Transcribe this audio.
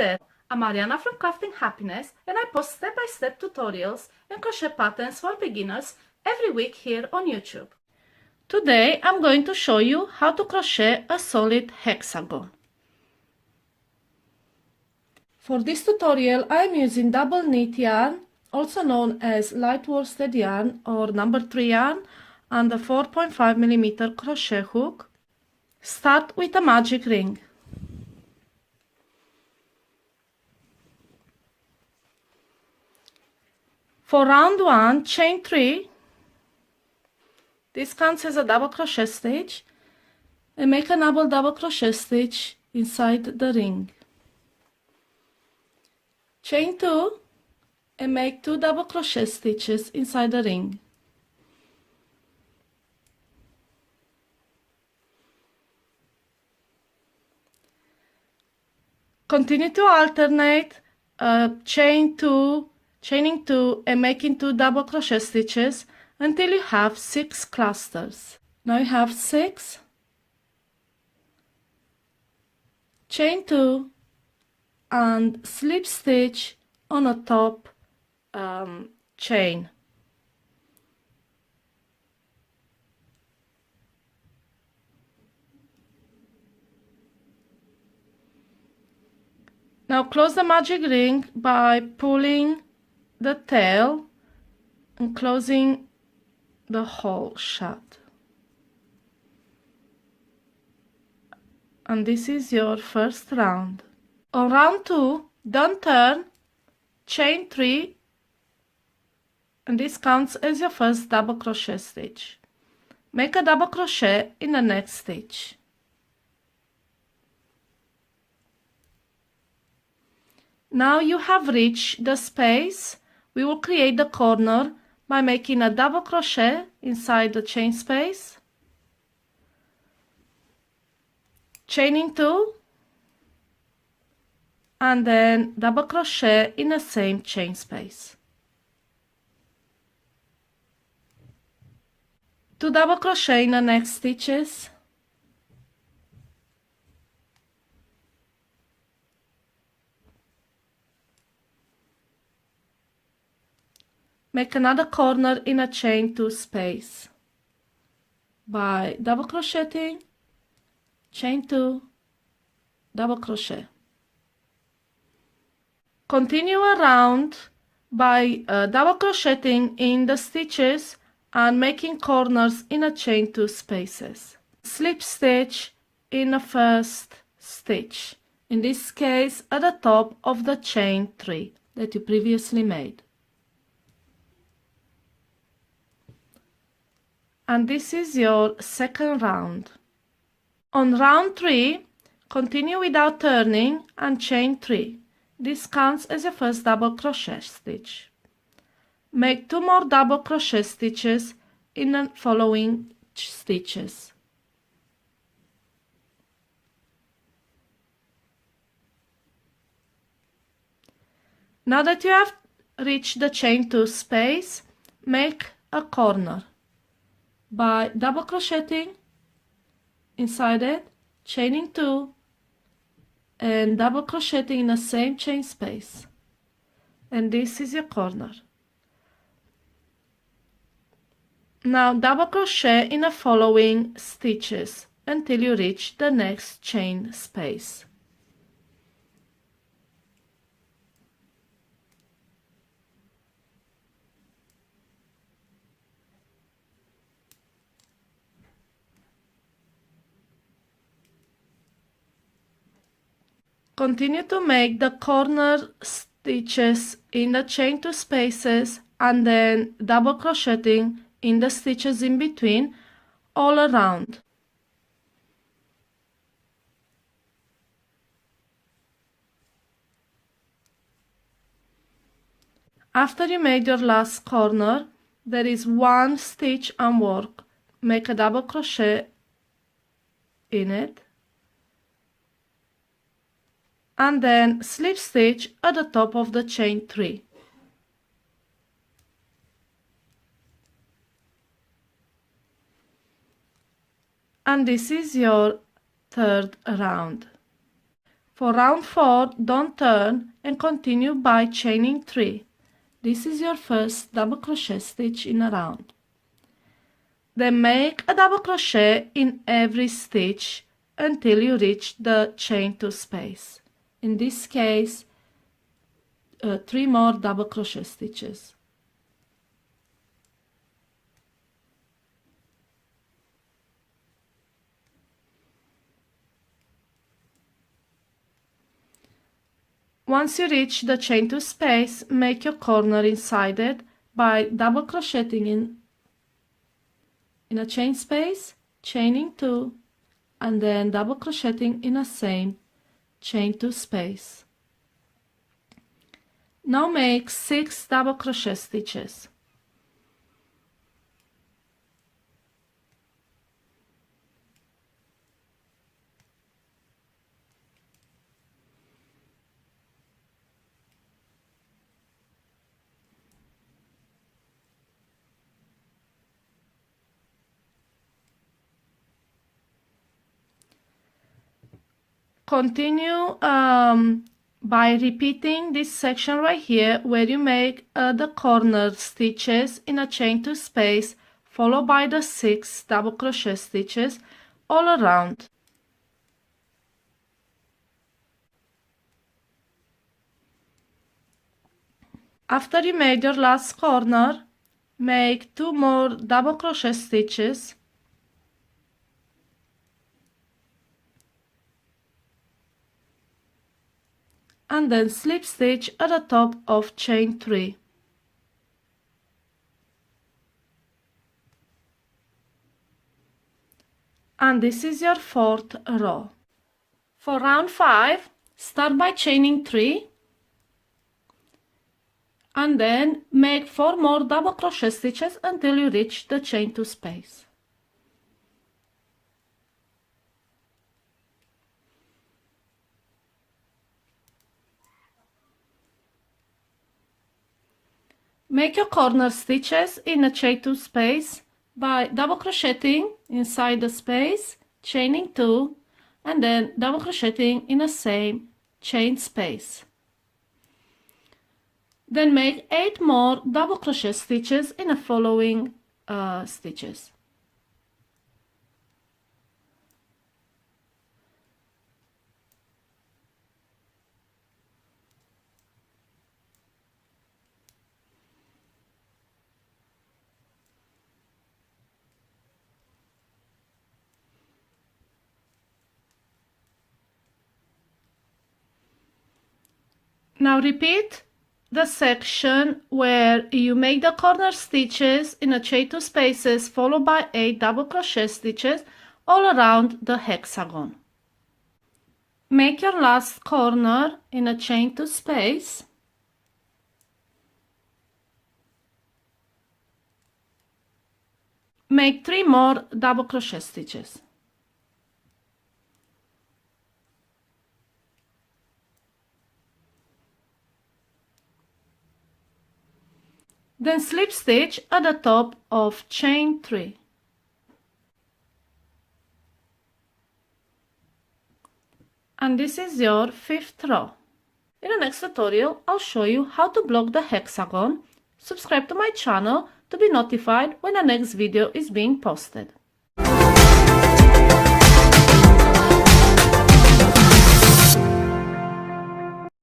there, I'm Mariana from Crafting Happiness, and I post step-by-step tutorials and crochet patterns for beginners every week here on YouTube. Today I'm going to show you how to crochet a solid hexagon. For this tutorial I am using double knit yarn, also known as light worsted yarn or number 3 yarn, and a 4.5mm crochet hook. Start with a magic ring. For round 1, chain 3. This counts as a double crochet stitch, and make a double crochet stitch inside the ring. Chain 2 and make 2 double crochet stitches inside the ring. Continue to alternate chaining 2 and making 2 double crochet stitches until you have 6 clusters. Now you have 6, chain 2 and slip stitch on a top chain. Now close the magic ring by pulling the tail and closing the hole shut. And this is your first round. On round 2, don't turn, chain 3, and this counts as your first double crochet stitch. Make a double crochet in the next stitch. Now you have reached the space. We will create the corner by making a double crochet inside the chain space, chaining 2, and then double crochet in the same chain space. 2 double crochet in the next stitches, make another corner in a chain 2 space by double crocheting, chain 2, double crochet. Continue around by double crocheting in the stitches and making corners in a chain 2 spaces. Slip stitch in the first stitch, in this case at the top of the chain 3 that you previously made. And this is your second round. On round 3, continue without turning and chain 3. This counts as your first double crochet stitch. Make 2 more double crochet stitches in the following stitches. Now that you have reached the chain 2 space, make a corner by double crocheting inside it, chaining 2, and double crocheting in the same chain space. And this is your corner. Now double crochet in the following stitches until you reach the next chain space. Continue to make the corner stitches in the chain 2 spaces and then double crocheting in the stitches in between all around. After you made your last corner, there is 1 stitch and work. Make a double crochet in it, and then slip stitch at the top of the chain 3. And this is your third round. For round 4, don't turn and continue by chaining 3. This is your first double crochet stitch in a round. Then make a double crochet in every stitch until you reach the chain 2 space. In this case, 3 more double crochet stitches. Once you reach the chain 2 space, make your corner inside it by double crocheting in a chain space, chaining 2, and then double crocheting in a same chain 2 space. Now make 6 double crochet stitches. Continue by repeating this section right here where you make the corner stitches in a chain 2 space, followed by the 6 double crochet stitches all around. After you made your last corner, make 2 more double crochet stitches and then slip stitch at the top of chain 3. And this is your 4th row. For round 5, start by chaining 3 and then make 4 more double crochet stitches until you reach the chain 2 space. Make your corner stitches in a chain 2 space by double crocheting inside the space, chaining 2, and then double crocheting in the same chain space. Then make 8 more double crochet stitches in the following stitches. Now repeat the section where you make the corner stitches in a chain 2 spaces followed by 8 double crochet stitches all around the hexagon. Make your last corner in a chain 2 space. Make 3 more double crochet stitches. Then slip stitch at the top of chain 3. And this is your 5th row. In the next tutorial, I'll show you how to block the hexagon. Subscribe to my channel to be notified when the next video is being posted.